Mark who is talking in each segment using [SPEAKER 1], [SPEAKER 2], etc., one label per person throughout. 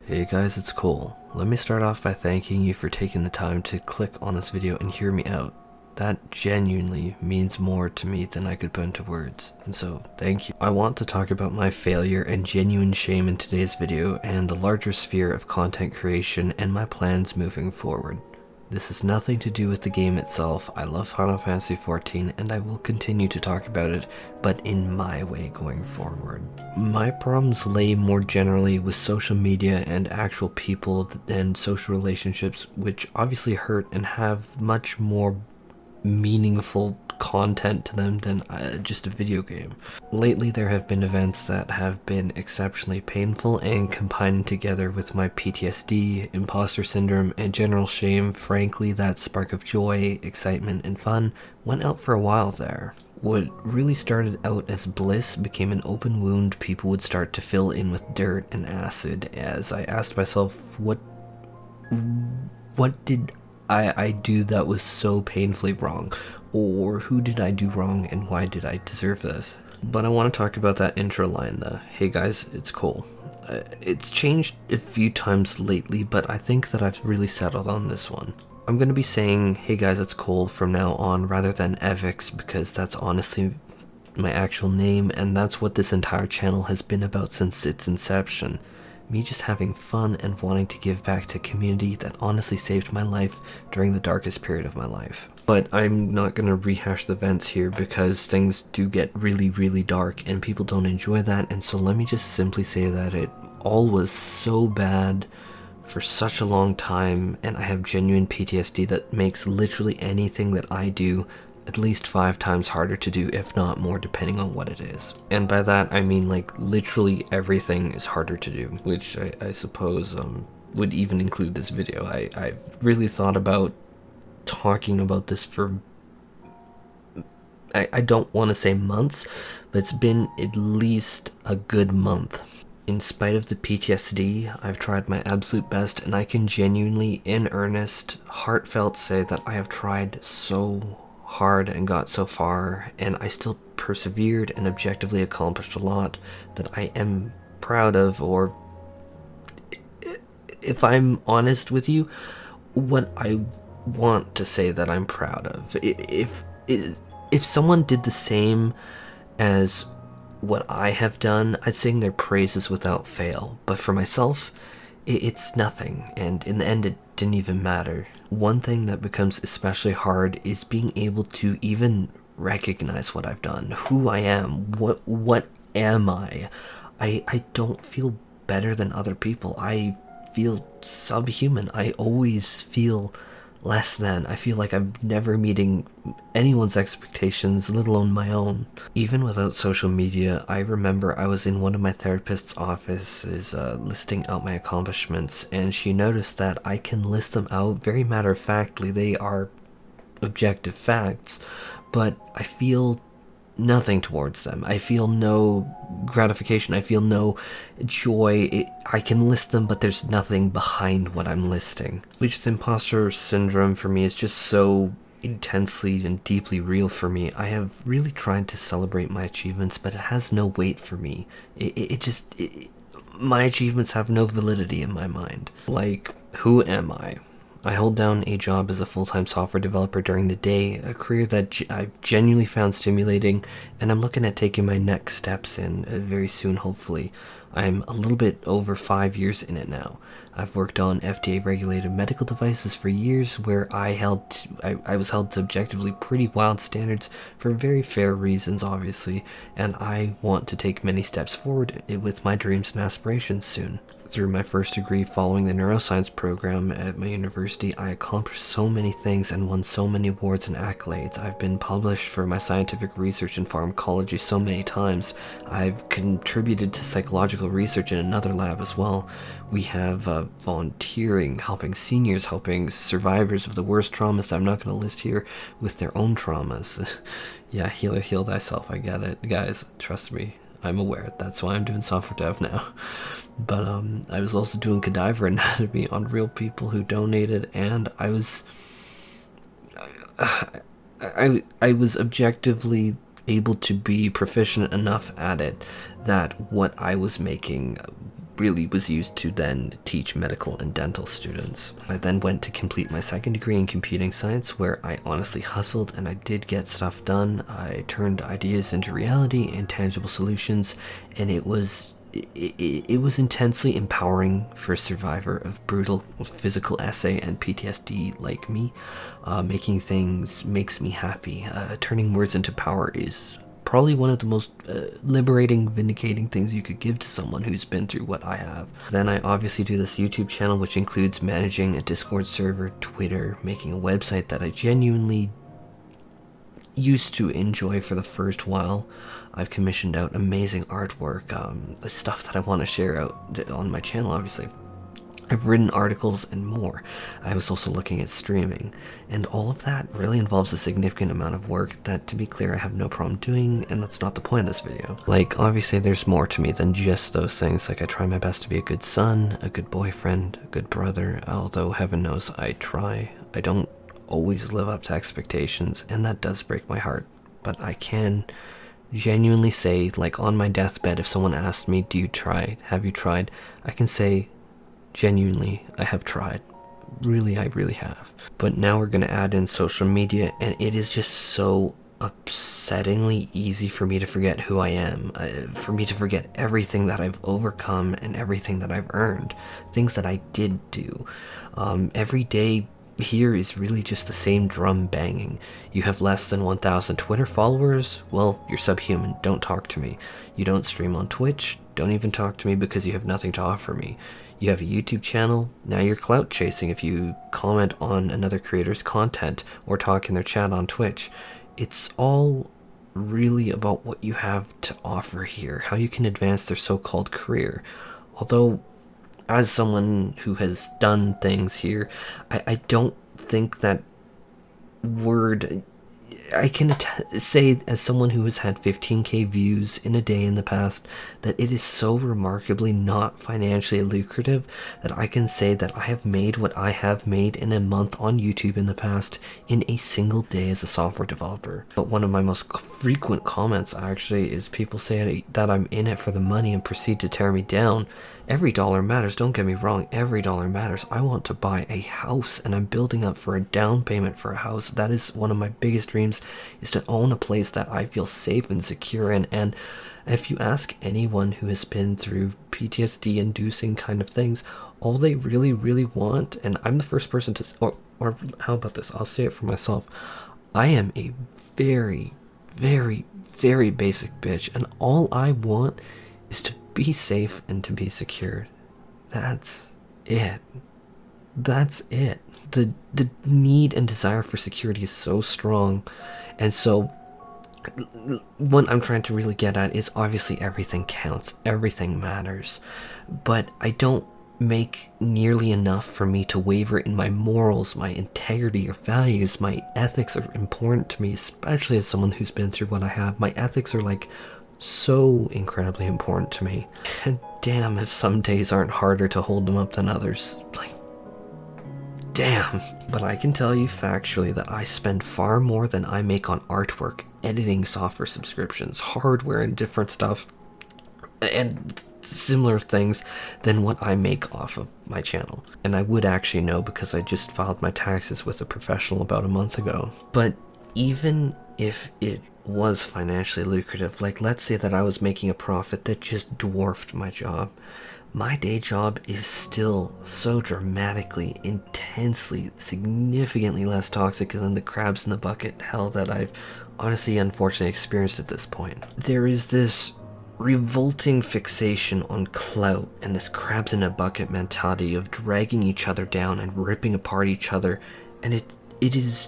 [SPEAKER 1] Hey guys, it's Cole. Let me start off by thanking you for taking the time to click on this video and hear me out. That genuinely means more to me than I could put into words, and so thank you. I want to talk about my failure and genuine shame in today's video and the larger sphere of content creation and my plans moving forward. This has nothing to do with the game itself. I love Final Fantasy XIV and I will continue to talk about it, but in my way going forward. My problems lay more generally with social media and actual people and social relationships, which obviously hurt and have much more meaningful content to them than just a video game. Lately there have been events that have been exceptionally painful, and combined together with my PTSD, imposter syndrome, and general shame, frankly that spark of joy, excitement, and fun went out for a while there. What really started out as bliss became an open wound people would start to fill in with dirt and acid as I asked myself, what did I do that was so painfully wrong? Or who did I do wrong and why did I deserve this? But I want to talk about that intro line, the "Hey guys, it's Cole." It's changed a few times lately, but I think that I've really settled on this one. I'm going to be saying "Hey guys, it's Cole" from now on rather than FX, because that's honestly my actual name, and that's what this entire channel has been about since its inception. Me just having fun and wanting to give back to a community that honestly saved my life during the darkest period of my life. But I'm not going to rehash the events here because things do get really dark and people don't enjoy that, and so let me just simply say that it all was so bad for such a long time, and I have genuine PTSD that makes literally anything that I do at least 5 times harder to do, if not more, depending on what it is. And by that I mean like literally everything is harder to do, which I suppose would even include this video. I've really thought about talking about this for I don't want to say months, but it's been at least a good month. In spite of the PTSD, I've tried my absolute best, and I can genuinely, in earnest, heartfelt say that I have tried so hard and got so far, and I still persevered and objectively accomplished a lot that I am proud of, or if I'm honest with you, what I want to say that I'm proud of. If someone did the same as what I have done, I'd sing their praises without fail, but for myself, it's nothing, and in the end it didn't even matter. One thing that becomes especially hard is being able to even recognize what I've done, who I am, what am I? I don't feel better than other people. I feel subhuman. I always feel less than. I feel like I'm never meeting anyone's expectations, let alone my own. Even without social media, I remember I was in one of my therapist's offices listing out my accomplishments, and she noticed that I can list them out very matter-of-factly. They are objective facts, but I feel nothing towards them. I feel no gratification. I feel no joy. I can list them, but there's nothing behind what I'm listing. Which the imposter syndrome for me is just so intensely and deeply real for me. I have really tried to celebrate my achievements, but it has no weight for me. My achievements have no validity in my mind. Like, who am I? I hold down a job as a full-time software developer during the day, a career that I've genuinely found stimulating, and I'm looking at taking my next steps in very soon, hopefully. I'm a little bit over 5 years in it now. I've worked on FDA-regulated medical devices for years, where I was held to objectively pretty wild standards for very fair reasons, obviously, and I want to take many steps forward with my dreams and aspirations soon. Through my first degree following the neuroscience program at my university, I accomplished so many things and won so many awards and accolades. I've been published for my scientific research in pharmacology so many times. I've contributed to psychological research in another lab as well. We have volunteering, helping seniors, helping survivors of the worst traumas that I'm not going to list here with their own traumas. Yeah, heal thyself, I get it. Guys, trust me. I'm aware. That's why I'm doing software dev now. But I was also doing cadaver anatomy on real people who donated, and I was objectively able to be proficient enough at it that what I was making really was used to then teach medical and dental students. I then went to complete my second degree in computing science, where I honestly hustled and I did get stuff done. I turned ideas into reality and tangible solutions, and it was intensely empowering for a survivor of brutal physical essay and PTSD like me. Making things makes me happy. Turning words into power is probably one of the most liberating, vindicating things you could give to someone who's been through what I have. Then I obviously do this YouTube channel, which includes managing a Discord server, Twitter, making a website that I genuinely used to enjoy for the first while. I've commissioned out amazing artwork, the stuff that I want to share out on my channel, obviously. I've written articles and more. I was also looking at streaming, and all of that really involves a significant amount of work that, to be clear, I have no problem doing, and that's not the point of this video. Like, obviously there's more to me than just those things. Like, I try my best to be a good son, a good boyfriend, a good brother, although heaven knows I try. I don't always live up to expectations, and that does break my heart, but I can genuinely say, like, on my deathbed, if someone asked me, have you tried, I can say, genuinely, I have tried. Really, I really have. But now we're going to add in social media, and it is just so upsettingly easy for me to forget who I am, for me to forget everything that I've overcome and everything that I've earned, things that I did do. Every day here is really just the same drum banging. You have less than 1,000 Twitter followers? Well, you're subhuman. Don't talk to me. You don't stream on Twitch? Don't even talk to me because you have nothing to offer me. You have a YouTube channel? Now you're clout chasing if you comment on another creator's content or talk in their chat on Twitch. It's all really about what you have to offer here, how you can advance their so-called career. Although, as someone who has done things here, I don't think that word... I can say, as someone who has had 15k views in a day in the past, that it is so remarkably not financially lucrative that I can say that I have made what I have made in a month on YouTube in the past in a single day as a software developer. But one of my most frequent comments actually is people say that I'm in it for the money and proceed to tear me down. Every dollar matters, don't get me wrong, every dollar matters. I want to buy a house, and I'm building up for a down payment for a house. That is one of my biggest dreams, is to own a place that I feel safe and secure in. And if you ask anyone who has been through PTSD inducing kind of things, all they really, really want, and I'm the first person to, or how about this, I'll say it for myself, I am a very, very, very basic bitch, and all I want is to be safe and to be secure. That's it. That's it. The need and desire for security is so strong, and so what I'm trying to really get at is, obviously everything counts, everything matters, but I don't make nearly enough for me to waver in my morals, my integrity or values. My ethics are important to me, especially as someone who's been through what I have. My ethics are like so incredibly important to me. And damn if some days aren't harder to hold them up than others. Like, damn. But I can tell you factually that I spend far more than I make on artwork, editing, software subscriptions, hardware, and different stuff, and similar things, than what I make off of my channel. And I would actually know, because I just filed my taxes with a professional about a month ago. But even if it was financially lucrative, like let's say that I was making a profit that just dwarfed my job, my day job is still so dramatically, intensely, significantly less toxic than the crabs in the bucket hell that I've honestly, unfortunately experienced at this point. There is this revolting fixation on clout and this crabs in a bucket mentality of dragging each other down and ripping apart each other, and it is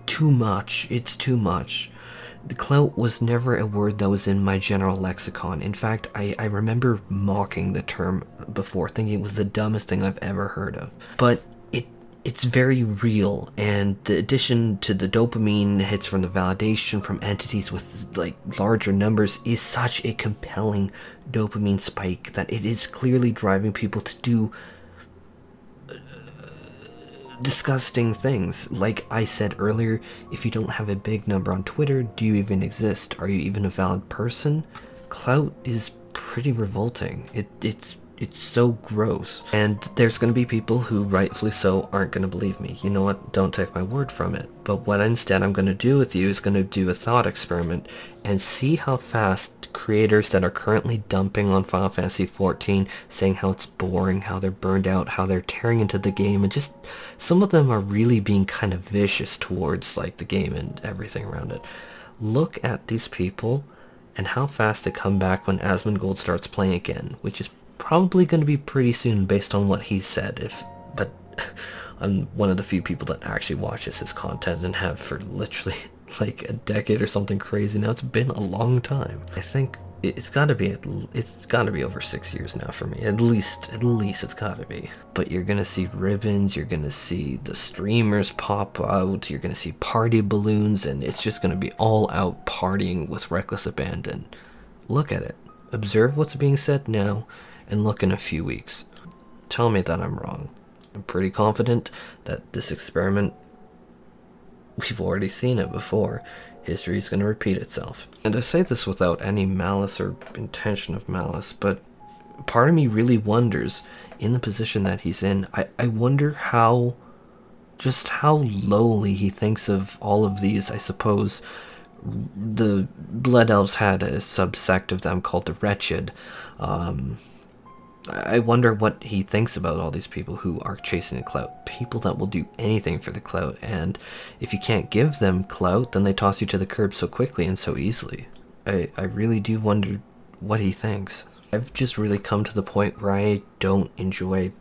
[SPEAKER 1] too much. It's too much. The clout was never a word that was in my general lexicon. In fact, I remember mocking the term before, thinking it was the dumbest thing I've ever heard of. But it's very real, and the addition to the dopamine hits from the validation from entities with like larger numbers is such a compelling dopamine spike that it is clearly driving people to do disgusting things. Like I said earlier, if you don't have a big number on Twitter, do you even exist? Are you even a valid person? Clout is pretty revolting. It's it's so gross. And there's going to be people who, rightfully so, aren't going to believe me. You know what? Don't take my word from it. But what instead I'm going to do with you is going to do a thought experiment and see how fast creators that are currently dumping on Final Fantasy XIV, saying how it's boring, how they're burned out, how they're tearing into the game, and just some of them are really being kind of vicious towards like the game and everything around it. Look at these people and how fast they come back when Asmongold starts playing again, which is probably going to be pretty soon based on what he said. But I'm one of the few people that actually watches his content and have for literally like a decade or something crazy now. It's been a long time. I think it's got to be over 6 years now for me. At least it's got to be. But you're gonna see ribbons, you're gonna see the streamers pop out, you're gonna see party balloons, and it's just gonna be all out partying with reckless abandon. Look at it. Observe what's being said now, and look in a few weeks. Tell me that I'm wrong. I'm pretty confident that this experiment, we've already seen it before. History is going to repeat itself. And I say this without any malice or intention of malice, but part of me really wonders, in the position that he's in, I wonder how lowly he thinks of all of these. I suppose the Blood Elves had a subsect of them called the Wretched. I wonder what he thinks about all these people who are chasing the clout. People that will do anything for the clout, and if you can't give them clout, then they toss you to the curb so quickly and so easily. I really do wonder what he thinks. I've just really come to the point where I don't enjoy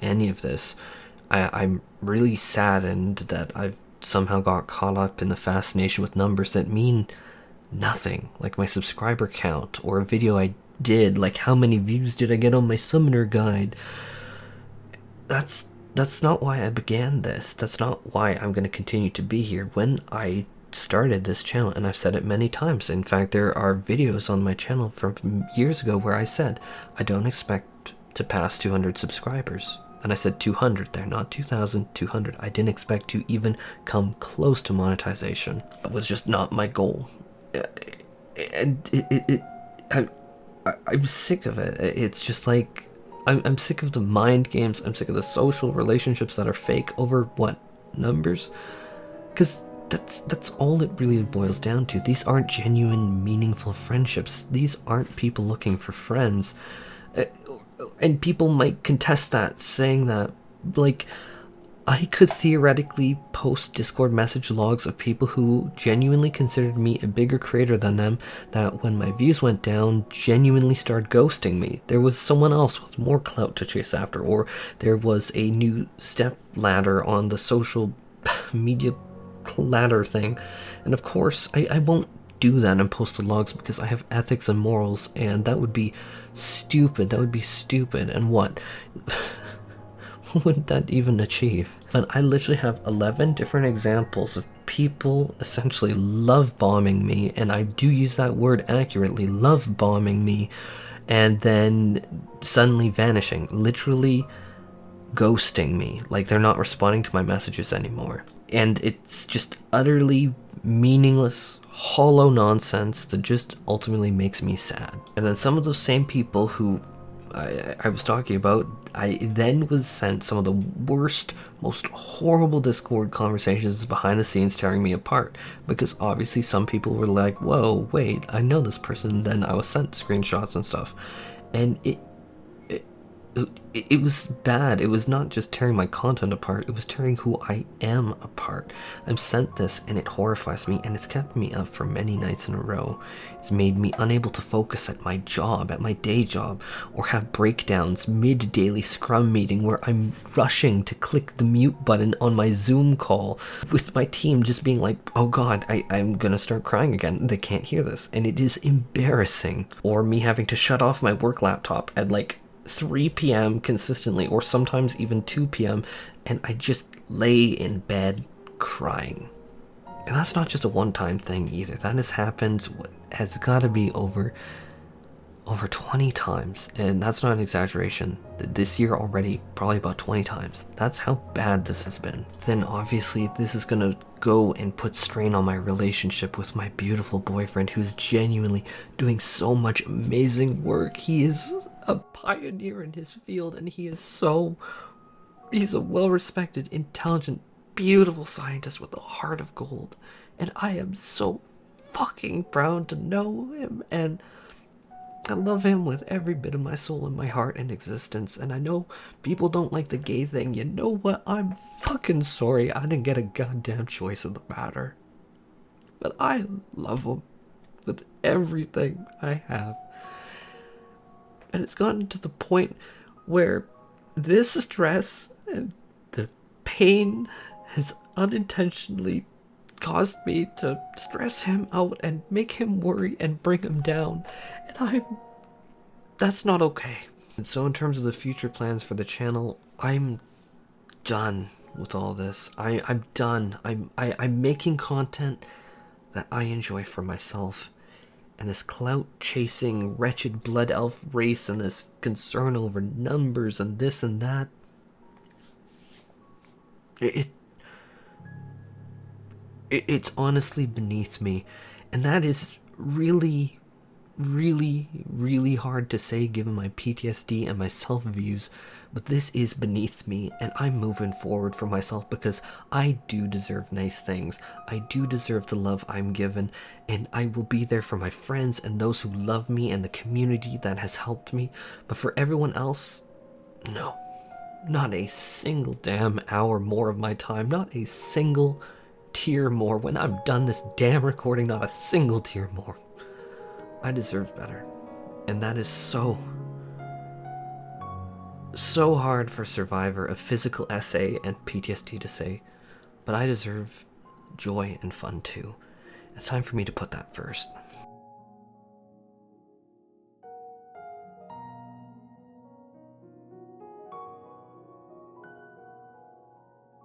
[SPEAKER 1] any of this. I'm really saddened that I've somehow got caught up in the fascination with numbers that mean nothing, like my subscriber count or a video I did, like how many views did I get on my summoner guide. That's not why I began this. That's not why I'm going to continue to be here. When I started this channel, and I've said it many times, in fact there are videos on my channel from years ago where I said I don't expect to pass 200 subscribers, and I said 200 there, not 2,000, 200. I didn't expect to even come close to monetization. That was just not my goal. And I'm sick of it. It's just like, I'm sick of the mind games. I'm sick of the social relationships that are fake over what? Numbers? Because that's all it really boils down to. These aren't genuine, meaningful friendships. These aren't people looking for friends. And people might contest that, saying that, like, I could theoretically post Discord message logs of people who genuinely considered me a bigger creator than them, that when my views went down, genuinely started ghosting me. There was someone else with more clout to chase after, or there was a new step ladder on the social media ladder thing. And of course, I won't do that and post the logs because I have ethics and morals, and that would be stupid. That would be stupid. And what? What would that even achieve? But I literally have 11 different examples of people essentially love bombing me, and I do use that word accurately, love bombing me, and then suddenly vanishing, literally ghosting me, like they're not responding to my messages anymore. And it's just utterly meaningless, hollow nonsense that just ultimately makes me sad. And then some of those same people who I was talking about, I then was sent some of the worst, most horrible Discord conversations behind the scenes, tearing me apart, because obviously some people were like, whoa, wait, I know this person. Then I was sent screenshots and stuff, and it was bad. It was not just tearing my content apart, it was tearing who I am apart. I'm sent this and it horrifies me, and it's kept me up for many nights in a row. It's made me unable to focus at my job, at my day job, or have breakdowns mid-daily scrum meeting where I'm rushing to click the mute button on my Zoom call with my team just being like, oh god, I'm gonna start crying again. They can't hear this, and it is embarrassing. Or me having to shut off my work laptop at like 3 p.m. consistently, or sometimes even 2 p.m. and I just lay in bed crying. And that's not just a one-time thing either. That has happened, what has got to be over 20 times, and that's not an exaggeration. This year already, probably about 20 times. That's how bad this has been. Then obviously this is gonna go and put strain on my relationship with my beautiful boyfriend, who's genuinely doing so much amazing work. He is a pioneer in his field, and he's a well-respected, intelligent, beautiful scientist with a heart of gold. And I am so fucking proud to know him, and I love him with every bit of my soul and my heart and existence. And I know people don't like the gay thing. You know what? I'm fucking sorry I didn't get a goddamn choice in the matter. But I love him with everything I have. And it's gotten to the point where this stress and the pain has unintentionally caused me to stress him out and make him worry and bring him down. And that's not okay. And so in terms of the future plans for the channel, I'm done with all this. I'm done. I'm making content that I enjoy for myself. And this clout-chasing, wretched blood elf race and this concern over numbers and this and that, it's honestly beneath me. And that is really, really, really hard to say given my PTSD and my self-views. But this is beneath me, and I'm moving forward for myself because I do deserve nice things. I do deserve the love I'm given, and I will be there for my friends and those who love me and the community that has helped me. But for everyone else, no. Not a single damn hour more of my time. Not a single tear more. When I'm done this damn recording, not a single tear more. I deserve better. And that is so hard for a survivor of physical SA and PTSD to say, but I deserve joy and fun too. It's time for me to put that first.